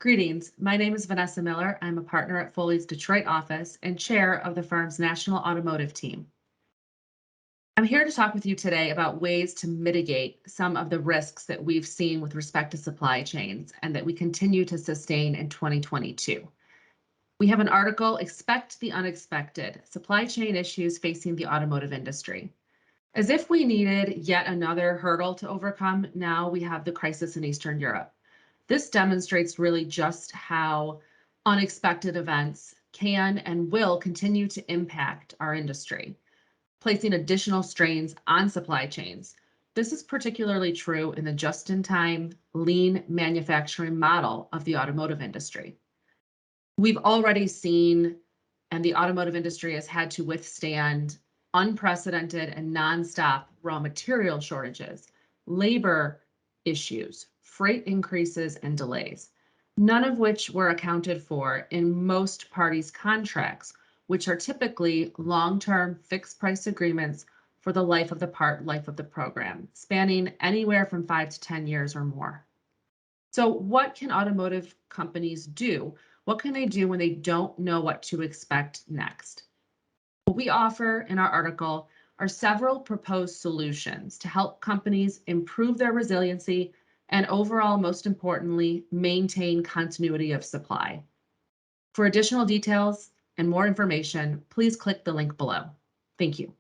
Greetings. My name is Vanessa Miller. I'm a partner at Foley's Detroit office and chair of the firm's National Automotive Team. I'm here to talk with you today about ways to mitigate some of the risks that we've seen with respect to supply chains and that we continue to sustain in 2022. We have an article, Expect the Unexpected: Supply Chain Issues Facing the Automotive Industry. As if we needed yet another hurdle to overcome, now we have the crisis in Eastern Europe. This demonstrates really just how unexpected events can and will continue to impact our industry, placing additional strains on supply chains. This is particularly true in the just-in-time, lean manufacturing model of the automotive industry. We've already seen, and the automotive industry has had to withstand unprecedented and nonstop raw material shortages, labor issues, freight increases, and delays, none of which were accounted for in most parties' contracts, which are typically long-term fixed price agreements for the life of the part, life of the program, spanning anywhere from 5 to 10 years or more. So what can automotive companies do? What can they do when they don't know what to expect next? What we offer in our article are several proposed solutions to help companies improve their resiliency and overall, most importantly, maintain continuity of supply. For additional details and more information, please click the link below. Thank you.